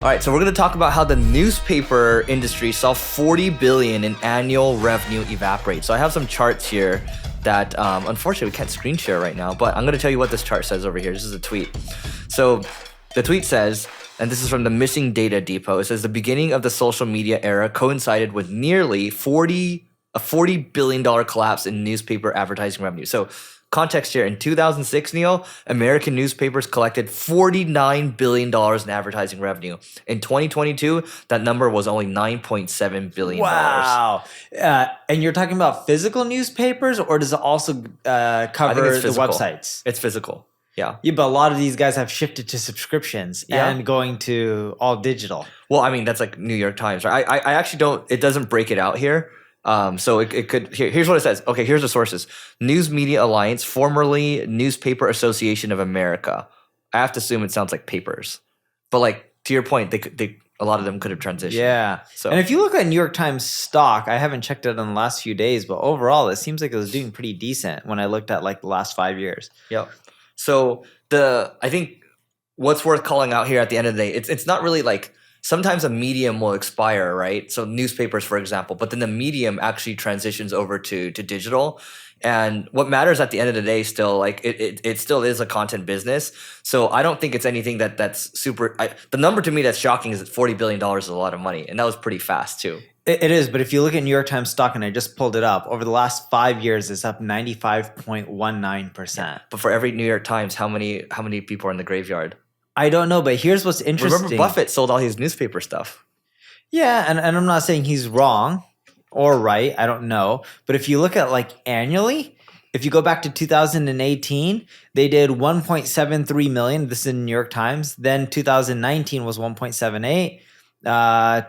All right, so we're going to talk about how the newspaper industry saw $40 billion in annual revenue evaporate. So I have some charts here that unfortunately we can't screen share right now, but I'm going to tell you what this chart says over here. This is a tweet. So the tweet says, and this is from the Missing Data Depot, it says the beginning of the social media era coincided with nearly a $40 billion collapse in newspaper advertising revenue. So context here, in 2006, Neil, American newspapers collected $49 billion in advertising revenue. In 2022, that number was only $9.7 billion. Wow. And you're talking about physical newspapers, or does it also cover the websites? It's physical. Yeah. Yeah, but a lot of these guys have shifted to subscriptions and going to all digital. Well, I mean, that's like New York Times, right? I actually don't, it doesn't break it out here. So it could, here's what it says. Okay, here's the sources. News Media Alliance, formerly Newspaper Association of America. I have to assume it sounds like papers. But like, to your point, they a lot of them could have transitioned. Yeah. So, and if you look at New York Times stock, I haven't checked it in the last few days, but overall, it seems like it was doing pretty decent when I looked at like the last 5 years. Yep. So I think what's worth calling out here at the end of the day, it's not really like, sometimes a medium will expire, right? So newspapers, for example, but then the medium actually transitions over to digital. And what matters at the end of the day still, like it still is a content business. So I don't think it's anything that's super, the number to me that's shocking is that $40 billion is a lot of money. And that was pretty fast too. It is, but if you look at New York Times stock, and I just pulled it up, over the last 5 years, it's up 95.19%. But for every New York Times, how many people are in the graveyard? I don't know, but here's what's interesting. Remember Buffett sold all his newspaper stuff. Yeah, and I'm not saying he's wrong or right. I don't know. But if you look at like annually, if you go back to 2018, they did 1.73 million. This is in New York Times. Then 2019 was 1.78.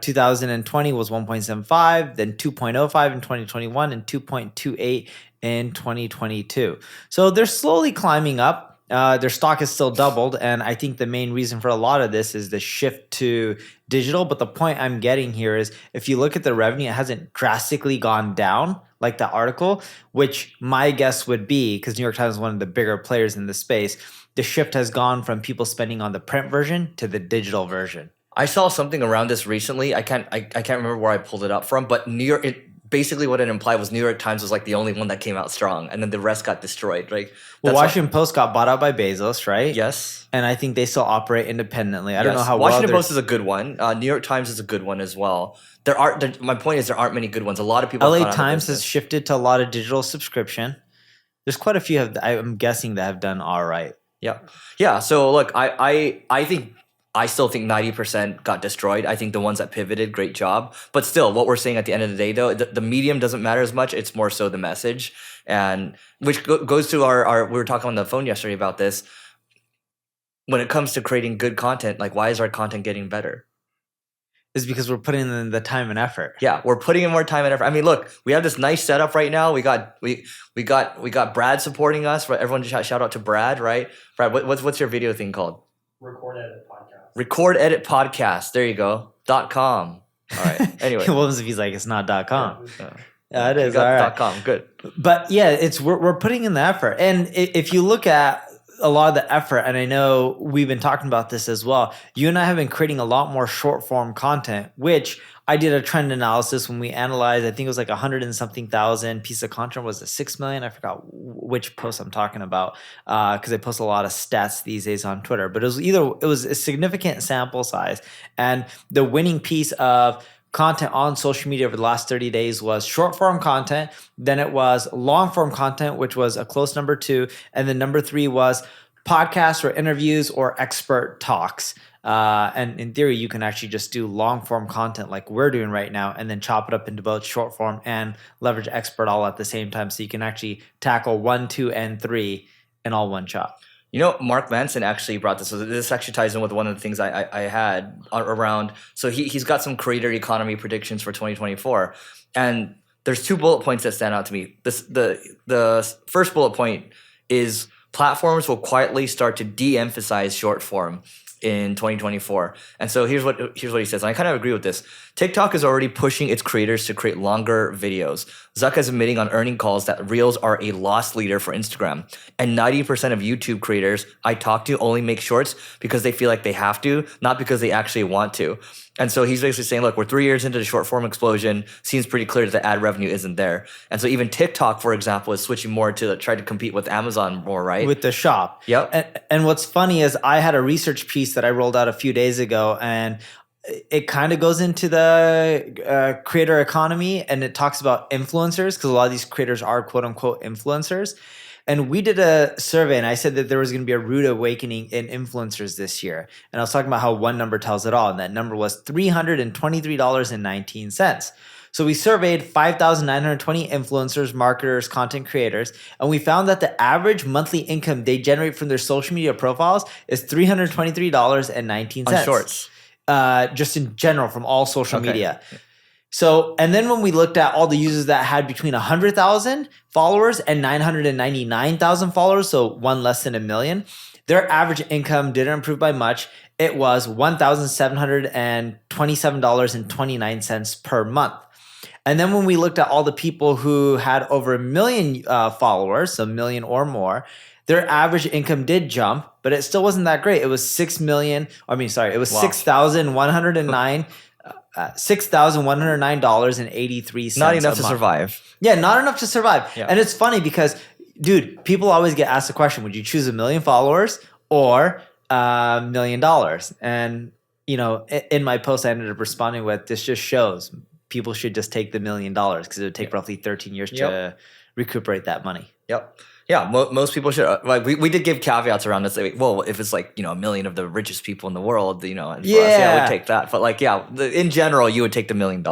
2020 was 1.75. Then 2.05 in 2021 and 2.28 in 2022. So they're slowly climbing up. Their stock has still doubled, and I think the main reason for a lot of this is the shift to digital. But the point I'm getting here is if you look at the revenue, it hasn't drastically gone down like the article, which my guess would be, because New York Times is one of the bigger players in the space, the shift has gone from people spending on the print version to the digital version. I saw something around this recently. I can't remember where I pulled it up from, but basically what it implied was New York Times was like the only one that came out strong, and then the rest got destroyed, right? Well, Washington Post got bought out by Bezos, right? Yes. And I think they still operate independently. I don't know how Washington Post is a good one. New York Times is a good one as well. My point is there aren't many good ones. A lot of people. LA Times has shifted to a lot of digital subscription. There's quite a few I'm guessing that have done all right. Yeah. Yeah. So look, I still think 90% got destroyed. I think the ones that pivoted, great job. But still, what we're saying at the end of the day, though, the medium doesn't matter as much. It's more so the message. And which goes to our we were talking on the phone yesterday about this. When it comes to creating good content, like why is our content getting better? Is because we're putting in the time and effort. Yeah, we're putting in more time and effort. I mean, look, we have this nice setup right now. We got Brad supporting us. Everyone just shout out to Brad, right? Brad, what's your video thing called? Record Edit Podcast. There you go. .com. All right. Anyway. What was if he's like, it's not .com? Yeah, it is. All right. .com. Good. But yeah, we're putting in the effort. And if you look at a lot of the effort, and I know we've been talking about this as well, you and I have been creating a lot more short form content, which I did a trend analysis when we analyzed, I think it was like 100 and something thousand piece of content. Was it 6 million? I forgot which post I'm talking about because I post a lot of stats these days on Twitter. But it was a significant sample size. And the winning piece of content on social media over the last 30 days was short form content. Then it was long form content, which was a close number 2. And then number 3 was podcasts or interviews or expert talks. And in theory, you can actually just do long form content like we're doing right now and then chop it up into both short form and leverage expert all at the same time. So you can actually tackle 1, 2, and 3 in all one chop. You know, Mark Manson actually brought this. So this actually ties in with one of the things I had around. So he's got some creator economy predictions for 2024. And there's 2 bullet points that stand out to me. The first bullet point is platforms will quietly start to de-emphasize short form. in 2024. And so here's what he says. And I kind of agree with this. TikTok is already pushing its creators to create longer videos. Zuck is admitting on earning calls that Reels are a loss leader for Instagram. And 90% of YouTube creators I talk to only make shorts because they feel like they have to, not because they actually want to. And so he's basically saying, look, we're 3 years into the short form explosion. Seems pretty clear that the ad revenue isn't there. And so even TikTok, for example, is switching more to try to compete with Amazon more, right? With the shop. Yep. And what's funny is I had a research piece that I rolled out a few days ago, and it kind of goes into the creator economy, and it talks about influencers, because a lot of these creators are quote unquote influencers. And we did a survey, and I said that there was going to be a rude awakening in influencers this year. And I was talking about how one number tells it all, and that number was $323.19. So we surveyed 5,920 influencers, marketers, content creators, and we found that the average monthly income they generate from their social media profiles is $323.19. On shorts. Just in general from all social media. So, and then when we looked at all the users that had between 100,000 followers and 999,000 followers, so one less than a million, their average income didn't improve by much. It was $1,727.29 per month. And then when we looked at all the people who had over a million followers, so a million or more, their average income did jump, but it still wasn't that great. It was $6,109.83. Not enough to survive. Yeah, not enough to survive. Yeah. And it's funny because, dude, people always get asked the question, would you choose a million followers or $1 million? And, you know, in my post, I ended up responding with, this just shows people should just take the $1 million because it would take roughly 13 years to recuperate that money. Yep. Yeah, most people should. Like we did give caveats around this. Like, well, if it's like, you know, a million of the richest people in the world, you know, and for us, I would take that. But like, yeah, in general, you would take the $1 million.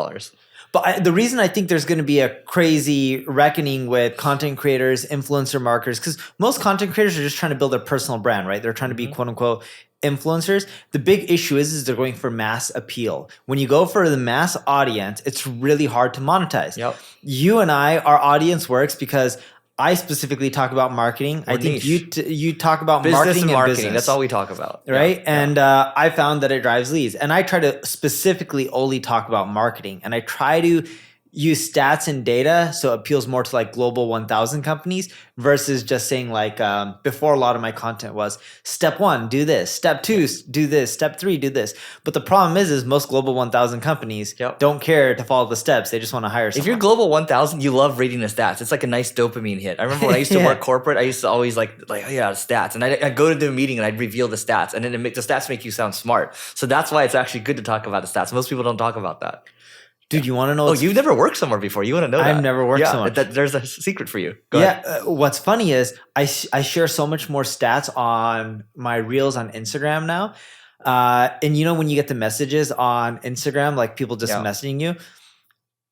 But the reason I think there's going to be a crazy reckoning with content creators, influencer marketers, because most content creators are just trying to build their personal brand, right? They're trying to be quote unquote influencers. The big issue is they're going for mass appeal. When you go for the mass audience, it's really hard to monetize. Yep. You and I, our audience works because I specifically talk about marketing. Or I think niche. you talk about Business marketing and marketing. business. That's all we talk about. Right? Yeah. And I found that it drives leads. And I try to specifically only talk about marketing. And I try to use stats and data so it appeals more to like global 1,000 companies versus just saying like before, a lot of my content was step 1, do this, step 2, do this, step 3, do this. But the problem is most global 1,000 companies don't care to follow the steps. They just want to hire someone. If you're global 1,000, you love reading the stats. It's like a nice dopamine hit. I remember when I used to work corporate, I used to always like oh yeah, stats. And I'd go to the meeting and I'd reveal the stats, and then the stats make you sound smart. So that's why it's actually good to talk about the stats. Most people don't talk about that. Dude, you want to know? Oh, you've never worked somewhere before. You want to know that. I've never worked somewhere. There's a secret for you. Go ahead. What's funny is I share so much more stats on my reels on Instagram now. And you know, when you get the messages on Instagram, like people just messaging you,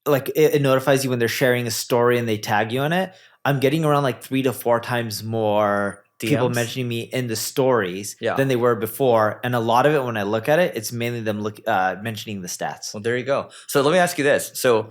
like it notifies you when they're sharing a story and they tag you in it. I'm getting around like 3 to 4 times more DMs? People mentioning me in the stories than they were before. And a lot of it, when I look at it, it's mainly them mentioning the stats. Well, there you go. So let me ask you this. So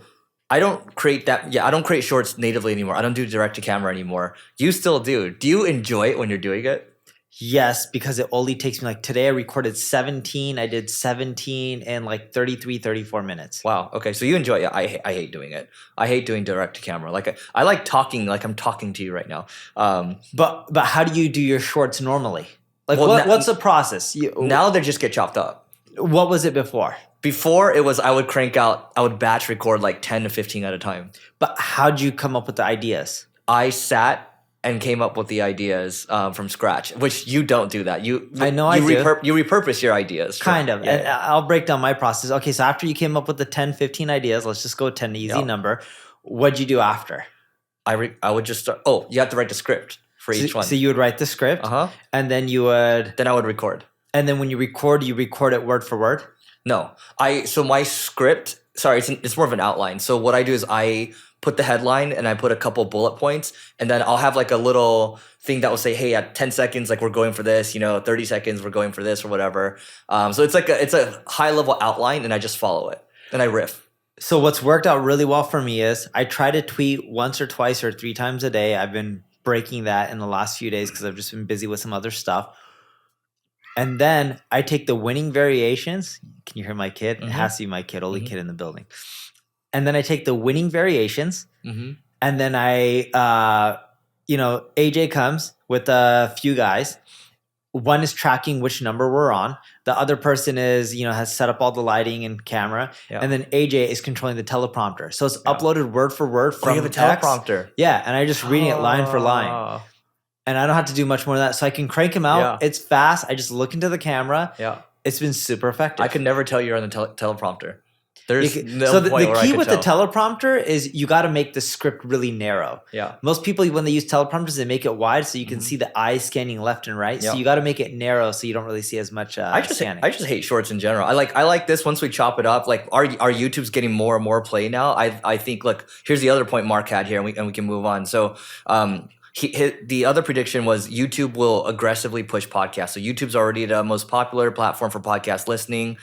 I don't create I don't create shorts natively anymore. I don't do direct to camera anymore. You still do. Do you enjoy it when you're doing it? Yes, because it only takes me like today I recorded 17. I did 17 in like 33, 34 minutes. Wow. Okay. So you enjoy it. I hate doing it. I hate doing direct to camera. Like I like talking like I'm talking to you right now. But how do you do your shorts normally? Like what's the process? Now they just get chopped up. What was it before? Before it was I would batch record like 10 to 15 at a time. But how'd you come up with the ideas? I sat and came up with the ideas from scratch, which you don't do that. You repurpose your ideas. Kind of. And I'll break down my process. Okay, so after you came up with the 10, 15 ideas, let's just go 10, easy number. What'd you do after? I would just start. Oh, you have to write the script for each one. So you would write the script, and then you would. Then I would record. And then when you record it word for word. No, so my script. Sorry, it's more of an outline. So what I do is I put the headline and I put a couple bullet points, and then I'll have like a little thing that will say, hey, at 10 seconds, like we're going for this, 30 seconds, we're going for this or whatever. So it's like it's a high level outline, and I just follow it and I riff. So what's worked out really well for me is I try to tweet once or twice or 3 times a day. I've been breaking that in the last few days because I've just been busy with some other stuff. And then I take the winning variations. Can you hear my kid? It Mhm. has to be my kid, only Mhm. kid in the building. And then I take the winning variations, Mhm. and then AJ comes with a few guys. One is tracking which number we're on. The other person has set up all the lighting and camera. Yeah. And then AJ is controlling the teleprompter. So it's Yeah. uploaded word for word Oh, you from have a X. teleprompter. Yeah, and I just reading it line for line. Ah. And I don't have to do much more than that. So I can crank him out. Yeah. It's fast. I just look into the camera. Yeah. It's been super effective. I could never tell you're on the teleprompter. There's no so point the where I key could with tell. the teleprompter is you got to make the script really narrow. Yeah. Most people, when they use teleprompters, they make it wide so you can Mhm. see the eyes scanning left and right. Yeah. So you got to make it narrow so you don't really see as much scanning. I just hate shorts in general. I like this once we chop it up. Like our YouTube's getting more and more play now. I think, look, here's the other point Mark had here, and we can move on. So the other prediction was YouTube will aggressively push podcasts. So YouTube's already the most popular platform for podcast listening.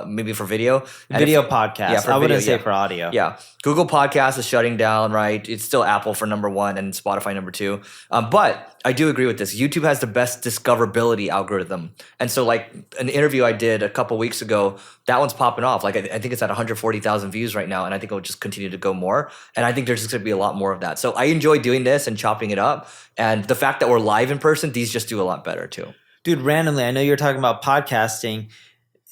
Maybe for video. Video podcast. Yeah, for I wouldn't video, say for audio. Yeah. Google Podcast is shutting down, right? It's still Apple for number 1 and Spotify number 2. But I do agree with this. YouTube has the best discoverability algorithm. And so like an interview I did a couple weeks ago, that one's popping off. Like I think it's at 140,000 views right now. And I think it'll just continue to go more. And I think there's just going to be a lot more of that. So I enjoy doing this and chopping it up. And the fact that we're live in person, these just do a lot better too. Dude, randomly, I know you're talking about podcasting.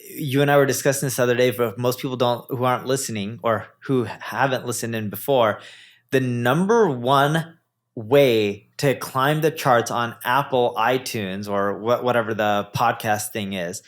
You and I were discussing this the other day. For most people who aren't listening or who haven't listened in before, the number one way to climb the charts on Apple iTunes or whatever the podcast thing is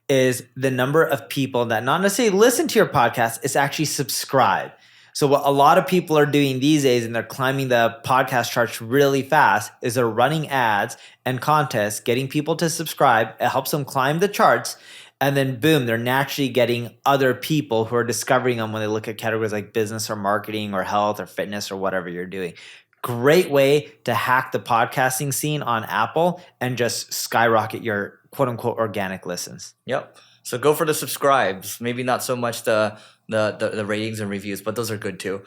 the number of people that not necessarily listen to your podcast, it's actually subscribe. So what a lot of people are doing these days, and they're climbing the podcast charts really fast, is they're running ads and contests, getting people to subscribe. It helps them climb the charts. And then boom, they're naturally getting other people who are discovering them when they look at categories like business or marketing or health or fitness or whatever you're doing. Great way to hack the podcasting scene on Apple and just skyrocket your quote unquote organic listens. Yep. So go for the subscribes. Maybe not so much the ratings and reviews, but those are good too.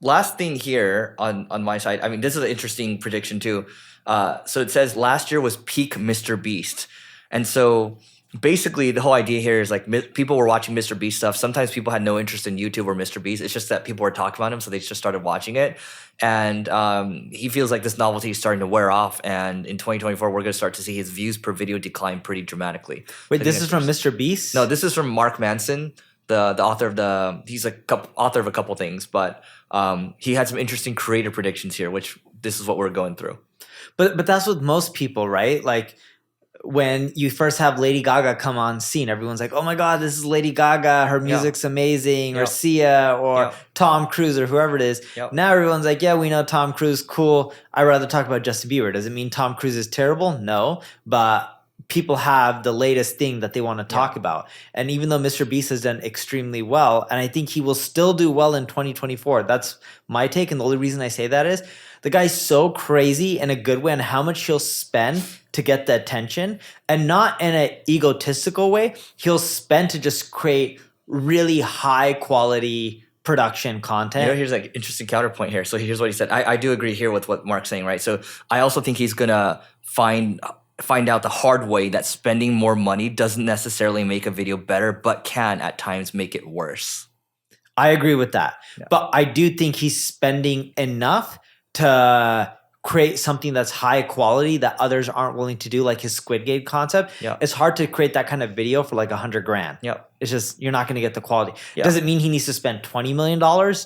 Last thing here on my side, I mean, this is an interesting prediction too. So it says last year was peak Mr. Beast. And so basically the whole idea here is like people were watching Mr. Beast stuff. Sometimes people had no interest in YouTube or Mr. Beast. It's just that people were talking about him, so they just started watching it. And he feels like this novelty is starting to wear off. And in 2024, we're going to start to see his views per video decline pretty dramatically. Wait, this is from Mr. Beast? No, this is from Mark Manson, the author of he's author of a couple things, but he had some interesting creator predictions here, which this is what we're going through. But that's with most people, right? Like, when you first have Lady Gaga come on scene, everyone's like, oh my God, this is Lady Gaga. Her music's amazing. Or Sia or Tom Cruise or whoever it is. Now everyone's like, yeah, we know Tom Cruise, cool. I'd rather talk about Justin Bieber. Does it mean Tom Cruise is terrible? No. But people have the latest thing that they want to talk about. And even though Mr. Beast has done extremely well, and I think he will still do well in 2024, that's my take. And the only reason I say that is the guy's so crazy in a good way on how much he'll spend to get the attention, and not in an egotistical way. He'll spend to just create really high quality production content. You know, here's like interesting counterpoint here. So here's what he said. I do agree here with what Mark's saying, right? So I also think he's gonna find out the hard way that spending more money doesn't necessarily make a video better, but can at times make it worse. I agree with that. Yeah. But I do think he's spending enough to create something that's high quality that others aren't willing to do, like his Squid Game concept. Yeah. It's hard to create that kind of video for like $100,000. Yeah. It's just, you're not going to get the quality. Yeah. Does it mean he needs to spend $20 million?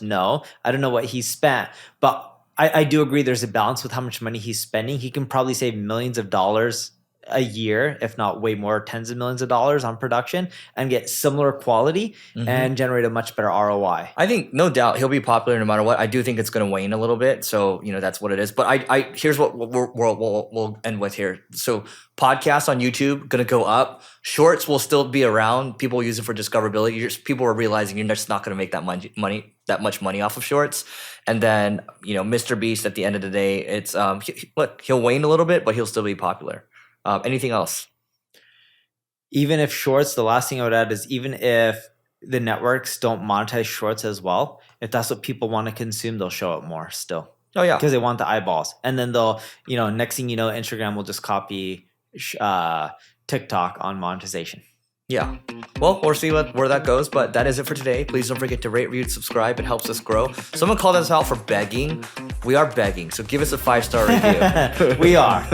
No, I don't know what he spent, but I do agree there's a balance with how much money he's spending. He can probably save millions of dollars a year, if not way more, tens of millions of dollars on production and get similar quality and generate a much better ROI. I think no doubt he'll be popular no matter what. I do think it's going to wane a little bit. So, you know, that's what it is. But I here's what we'll end with here. So podcasts on YouTube going to go up. Shorts will still be around. People use it for discoverability. People are realizing you're just not going to make that much money off of shorts. And then, you know, Mr. Beast at the end of the day, it's look, he'll wane a little bit, but he'll still be popular. Anything else? Even if shorts, the last thing I would add is even if the networks don't monetize shorts as well, if that's what people want to consume, they'll show it more still. Oh, yeah. Because they want the eyeballs. And then they'll, you know, next thing you know, Instagram will just copy TikTok on monetization. Yeah. Well, we'll see where that goes, but that is it for today. Please don't forget to rate, review, subscribe. It helps us grow. Someone called us out for begging. We are begging, so give us a 5-star review. We are.